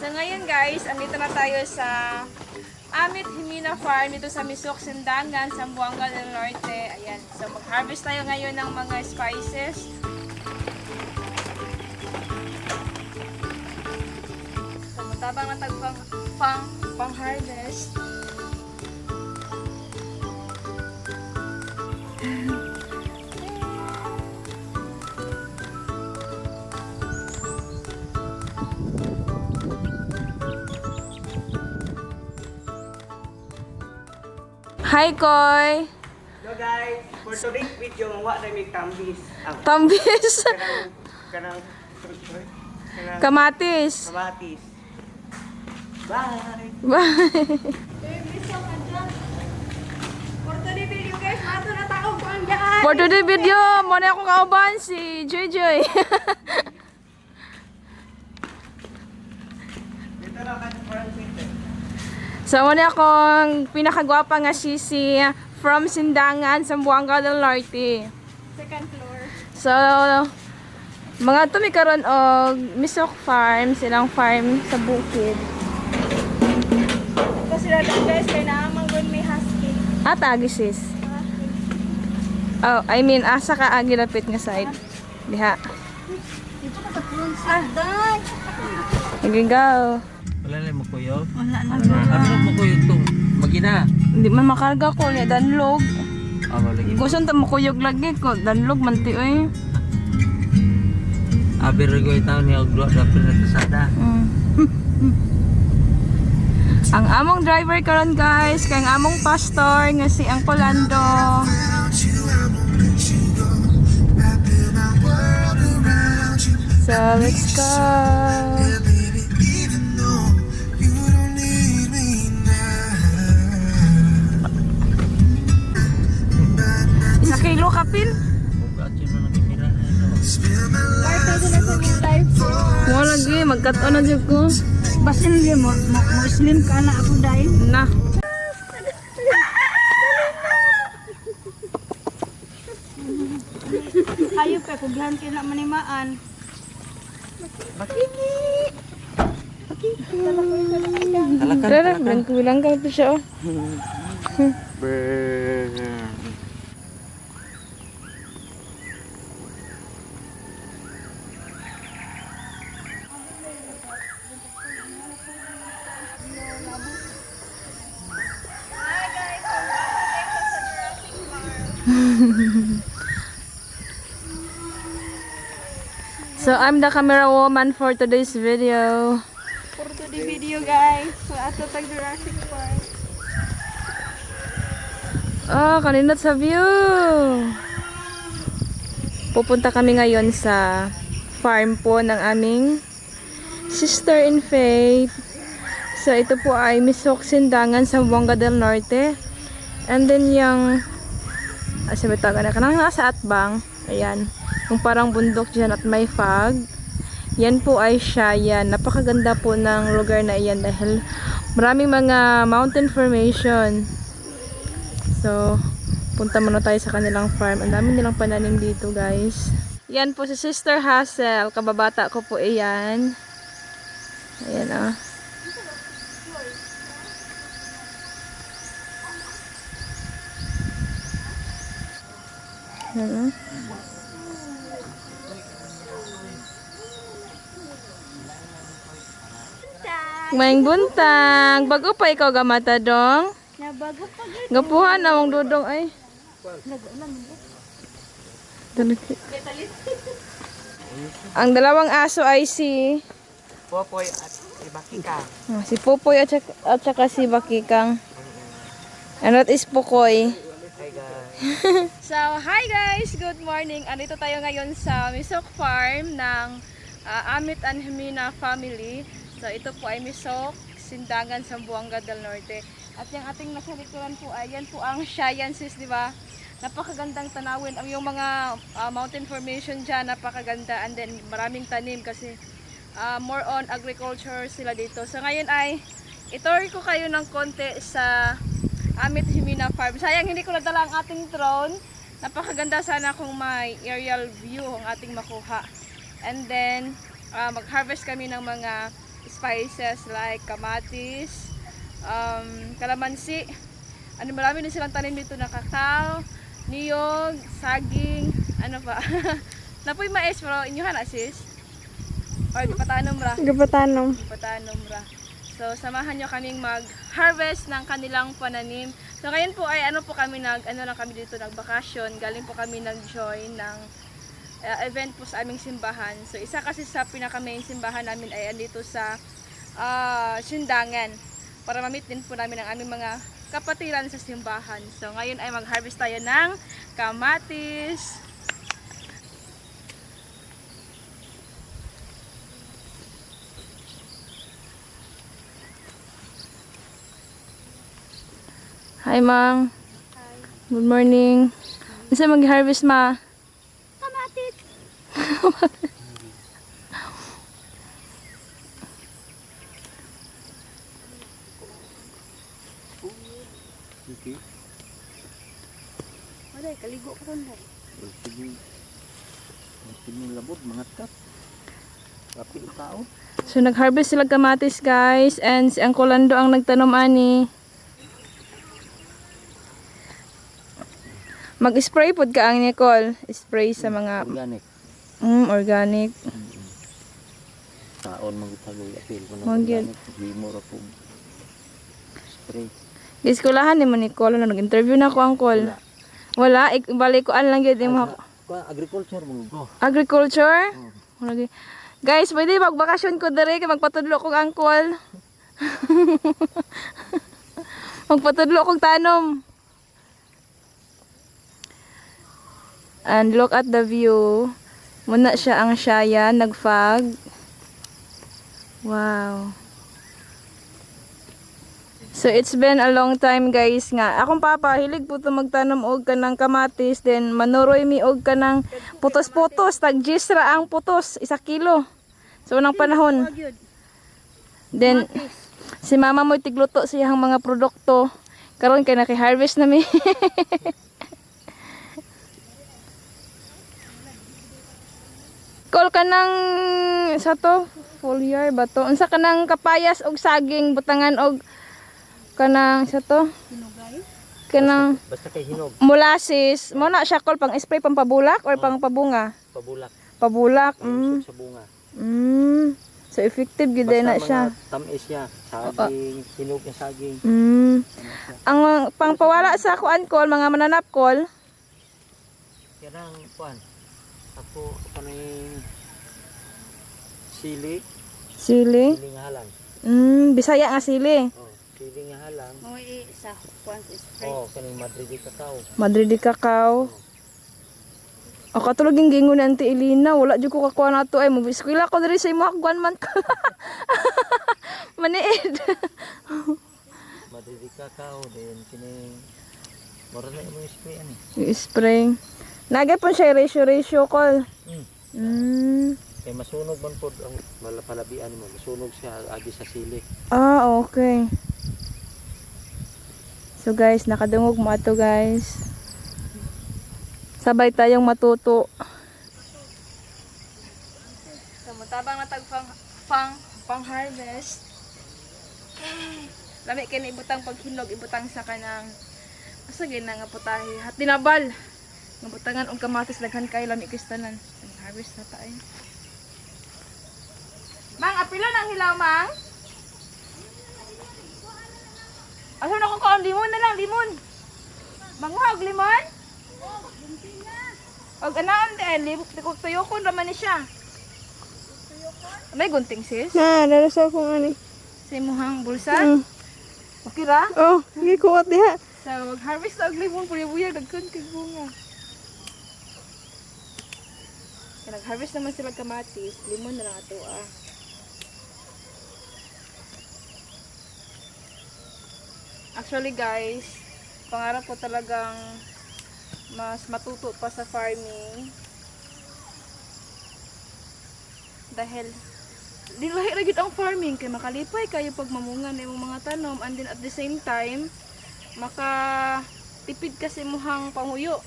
So ngayon guys, andito na tayo sa Amit Jimena Farm dito sa Misok, Sindangan, Zamboanga del Norte. Ayan. So mag-harvest tayo ngayon ng mga spices. So matabang na pang-harvest. Hi, Koy! Hello guys, for today's video, wa na may tambis. Tambis! Kanang Kamatis! kamatis. Bye! Bye! For today video, muna akong kauban si Joy Joy. Dito na ka sa Center. So, muna akong pinakagwapa nga sisi from Sindangan, Zamboanga del Norte. Second floor. So, mga tumikaroon og Misok Farm, silang farm sa bukid. Ito sila doon guys, kaya naamanggon may husky. At agi sis. Oh, I mean, asa ka agi lapit nga side. Diha. Dito ka tapon sa day. Nagigaw. Wala lang mo kuyo. Wala na. Ano mo kuyo itong magina? Hindi man makarga ko niya danlog. Lagi. Gusto nta mo kuyog lagi ko danlog man ti oy. Aber ko itaw niya og duwa dapat na tasada. Ang among driver karon guys, kay ang among pastor nga si Uncle Lando. So let's go. Isa kilo kapil? Ug atyo na nakimira na ito. Part na sila sa new life. Mo lagi magkat-on na jud ko. Basin niya mo slim ka na ako dahil. Na. Ayaw pa, kuglan kila manimaan. Talakan. Tara, bilang ka pa siya oh. So I'm the camera woman for today's video. For today video guys, so ato tag Jurassic Park. Oh, kaninot sa view. Pupunta kami ngayon sa farm po ng aming sister in faith. So ito po ay Misok, Sindangan, Zamboanga del Norte. And then yung sabi taga na kanang nasa Atbang. Ayan. Yung parang bundok dyan at may fog. Yan po ay Shayan. Napakaganda po ng lugar na iyan dahil maraming mga mountain formation. So, punta muna tayo sa kanilang farm. Ang dami nilang pananim dito guys. Yan po si Sister Hazel. Kababata ko po iyan. Ayan ah. Ayan ah. Maing buntang. Bago pa ikaw gamata dong. Nabago pa gid. Gapuhan na mong dudong ay. Dalaki. Ang dalawang aso ay si Popoy at Ibakika. si Popoy at saka si Bakikang. And that is Pokoy. Hi guys. So, hi guys! Good morning! Andito tayo ngayon sa Misok Farm ng Amit and Jimena family. So, ito po ay Misok, Sindangan, Zamboanga del Norte. At yung ating nasa likuran po ay yan po ang Shayan sis, di ba? Napakagandang tanawin. Ang yung mga mountain formation dyan, napakaganda. And then maraming tanim kasi more on agriculture sila dito. So, ngayon ay itour ko kayo ng konti sa Amit Jimena Farm. Sayang hindi ko nadala ang ating drone. Napakaganda sana kung may aerial view ang ating makuha. And then mag-harvest kami ng mga spices like kamatis, kalamansi. Marami din silang tanim dito na kakao, niyog, saging, ano pa. Napoy mais pero inyuhan na sis. Or gipatanom ra. Gapatanom. Gipatanom ra. So samahan nyo kaming mag-harvest ng kanilang pananim. So ngayon po ay lang kami dito nagbakasyon. Galing po kami nag-join ng event po sa aming simbahan. So isa kasi sa pinaka-main simbahan namin ay andito sa Sindangan. Para ma-meet din po namin ang aming mga kapatiran sa simbahan. So ngayon ay mag-harvest tayo ng kamatis. Hi, Mang. Good morning. Isa mag-harvest ma? Kamatis! Okay. Wala, kaligo ko ron dahil. Sige labot, mga tap. Rapi ang tao. So, nag-harvest sila kamatis, guys. And si Uncle Lando ang nagtanom ani. Mag-spray pod ka ang Nicole. Spray sa mga Organic. organic. Taon magtagol apil ko na Magyud. organic. Di mo ra po. Spray. Guys, kulahan ni mo Nicole. Nag-interview na ako, Uncle. Wala. Ibalik ko lang yun. Agriculture mo go. Agriculture? Wala. Guys, pwede magbakasyon ko dere kay magpatudlo kong Uncle. Magpatudlo kong tanom. And look at the view. Muna siya ang Shaya, nagfag. Wow. So it's been a long time guys nga. Akong papa, hilig po ito magtanom og ka ng kamatis. Then manuroy mi og ka ng putos-putos. Tag-gis ra ang putos. 1 kilo. So unang panahon. Then si mama mo tigluto siyang mga produkto. Karon kay naki-harvest na mi. Kol ka ng sa to foliar ba to? Unsa ka ng kapayas og saging butangan og kanang sa to? Kanang Basta kay hinog, molasses. Mo na siya kol pang spray pang pabulak or pang pabunga? pabulak. Pabulak. Sa bunga. So effective gyud na siya. Tamis siya, saging, hinog na saging. Ang pangpawala sa kuan kol mga mananap kol. Kanang kuan. Ako kanang sili, Sili. sili nga halang. Bisaya nga sili. Oh, sili nga halang. Mo sa kwan spray. Oh, kaning Madrid cacao. Madrid di cacao. O katulog yung gingon ni Auntie Elena, wala jud ko kakuha na to ay mabiskwila ko diri sa imo hakguan man ka. Maniid. Madrid cacao then kining mura na imong spray ani. I-spray. Nagay po siya ratio call. Kay masunog man pod ang malapalabian mo, masunog siya agi sa sili. Ah, okay. So guys, nakadungog mo ato guys. Sabay tayong matuto. So mutabang na tag pang harvest. Lami kay na ibutang paghinog, ibutang sa kanang asa gyud nga putahe, hatinabal. Nga butangan og kamatis daghan kay lami kistanan. Harvest na ta ay. Mang, apilo nang hilaw, Mang? Asa na ko kaon limon na lang, limon. Manguha og limon? Og anaon din, tuyo ko naman ni siya. May gunting sis? Na, darasa ko ani. Sa imuhang bulsa? Okay ra? Oh, sige kuot diha. So, mag-harvest og limon, puya-puya, dagkon kay bunga. Kaya nag-harvest naman sila kamatis, limon na lang ato ah. Actually guys, pangarap ko talagang mas matuto pa sa farming. Dahil dilahi ra gyud ang farming kay makalipay kayo pag mamunga na imong mga tanom and then at the same time makatipid kasi muhang panguyo.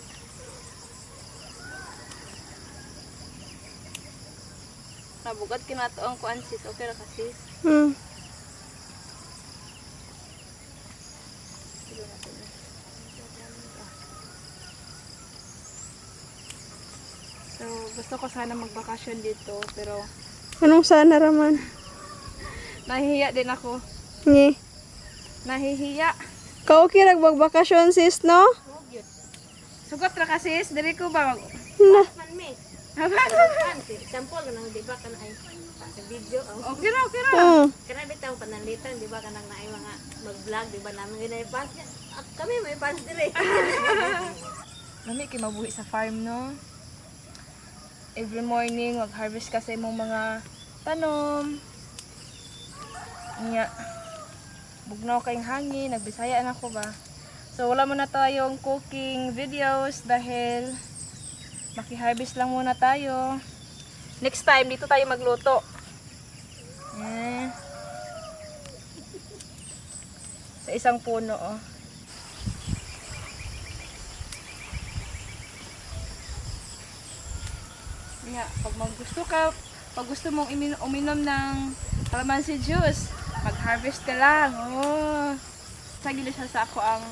Nabugat kinato ang kuan sis, okay ra ka sis? Hmm. So, gusto ko sana magbakasyon dito, pero Anong sana raman? nahihiya din ako. Nge. Nahihiya. Ka-okay ra magbakasyon sis, no? Sugot ra kasi, diri ko ba? Na. Sampol ka nang di ba ka na ay sa video oh. Okay ra, okay ra. Oh. Kana bitaw panalitan di ba ka nang naay mga mag-vlog di ba namin ginay pass niya. At kami may pass dire. Lami kay mabuhi sa farm, no? Every morning, mag-harvest kasi mong mga tanom. Nga. Bugnaw kayong hangin, nagbisaya na ko ba? So, wala muna tayong cooking videos dahil maki-harvest lang muna tayo. Next time, dito tayo magluto. Sa isang puno, oh. Nga, pag gusto mong uminom ng calamansi juice, mag-harvest ka lang. Oh. Sagili siya sa ako ang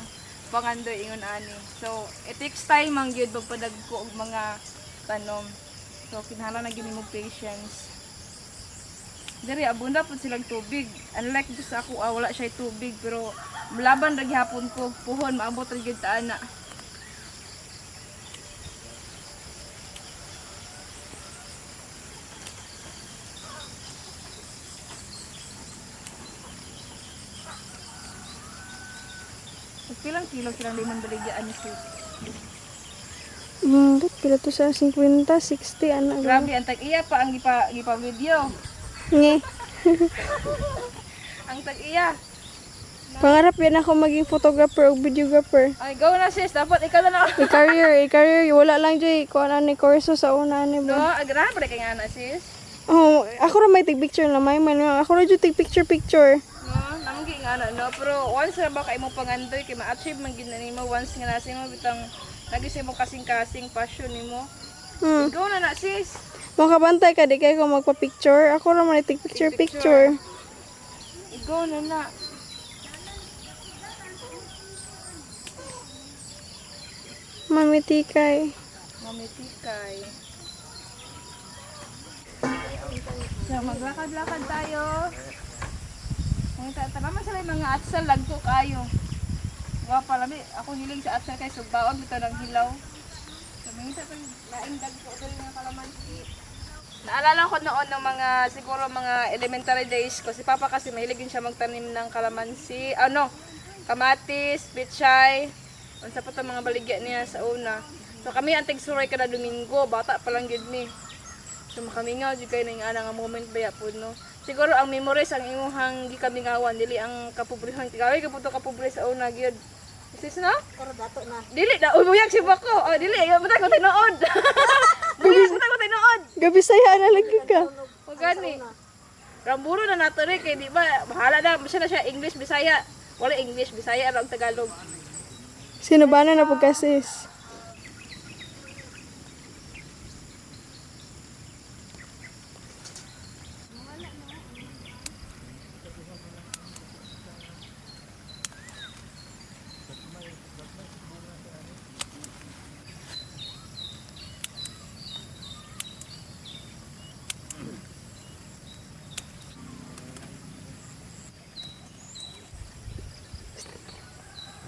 pangandoy ingon ani. So, it takes time ang gyud pagpadag ko og mga tanom. So, kinahanglan na gyud mo patience. Diri abunda pud silang tubig. Unlike dito sa ako, wala siya tubig pero laban ra gihapon ko. Puhon maabot ra gyud ta ana. Pilang kilo silang limang baligyan ni sis. Ba't pila to sa 50, 60, anak. Grabe, ang tag-iya pa ang gipa video. Nge. Ang tag-iya. Pangarap yan ako maging photographer o videographer. Ay, go na sis. Dapat ikaw na na. I-career. Wala lang dyan. Kung ano ni kurso sa una ni No, ba? agrahan pa rin kay nga na sis. Oh, ako ra may take picture na may man. Ako ra dyan take picture. No, namang nga na, no. Pero once na ba kay mo pangandoy, kay ma-achieve man gid na nimo once nga nasa mo bitang lagi sa mo kasing-kasing passion nimo. Hmm. Go na na sis. Makabantay ka, di kayo kung magpa-picture. Ako ra man take picture. Go na na. Mamitikay. Mamitikay. So, maglakad-lakad tayo. Ay, tama sila yung mga atsal, lagto kayo. Wa palami, ako hiling sa atsal kay sugbawag dito ng hilaw. So, may isa itong laing dagto ito yung kalamansi. Naalala ko noon ng mga, siguro mga elementary days ko. Si Papa kasi mahilig din siya magtanim ng kalamansi. Ano, kamatis, pichay. Unsa pa itong mga baligya niya sa una. So kami ang tigsuray kada Domingo, bata pa lang yun ni. So makamingaw jud kay ning ana nga moment baya pud no. Siguro ang memories ang imuhang gikamingawan dili ang kapobrehon. Tigaway ka puto kapobre sa una gyud. Sis no? Pero dato na. Dili da umuyag si Bako. Oh dili ayo matay ko tinuod. Buyag matay ko tinuod. Gabi saya na lagi ka. O gani. Ramburo na nato rin kay di ba bahala na siya English Bisaya. Wala English Bisaya ra og Tagalog. Sino ba na pagkasis?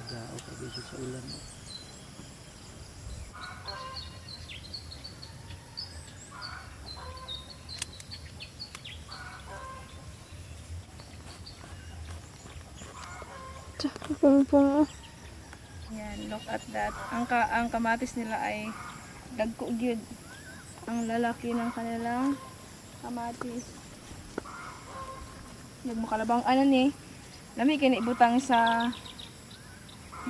Nagao pa dito sa ulan. Pungpung. Yan, look at that. Ang kamatis nila ay dagko gyud. Ang lalaki ng kanilang kamatis. Nagmakalabang ano ni. Lami kay ibutang sa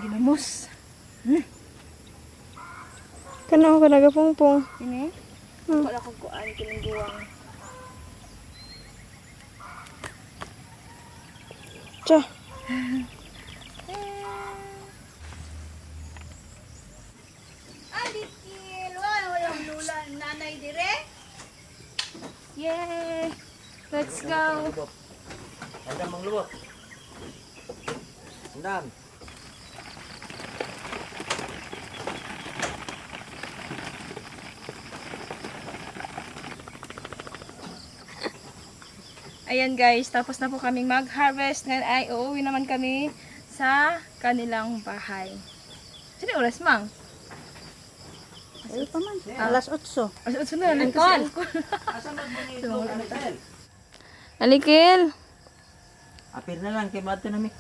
ginamos. Kana ko nagapungpung. Ini. Hmm. Wala ko kuan kining guwang. Cha. Yay! Let's go. Andam ang luwak. Andam. Ayan guys, tapos na po kaming mag-harvest. Ngayon ay uuwi naman kami sa kanilang bahay. Sino oras, Mang? Ay, pa man. Alas 8. Alas 8 na. Angkol! Alikil. Apir na lang kay Mato na mi.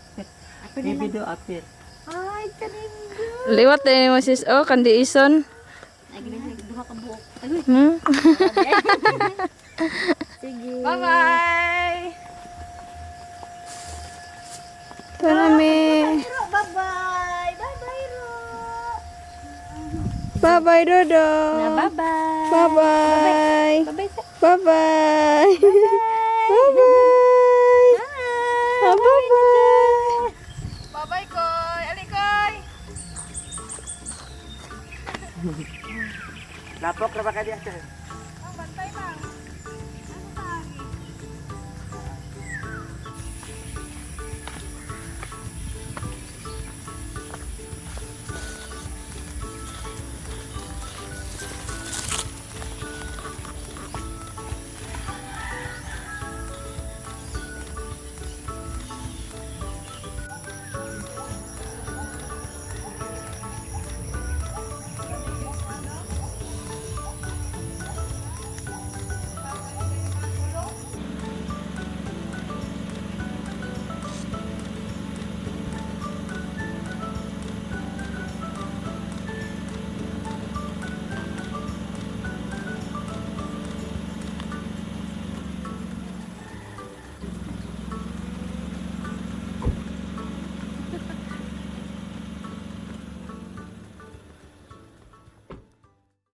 Video apir. Ay, karingo. Liwat din mo sis. Oh, kandi ison. Ay, ginay, duha ka buok. Hmm? Sige. Bye-bye! Karami. Ro, bye-bye. Bye-bye, Ro. Bye-bye, Dodo. Bye-bye. Bye-bye. Bye-bye. Bye-bye. Bye-bye. Bye-bye. Bye-bye, Koy! Alikoy! Lapok na ba ka diya, sir?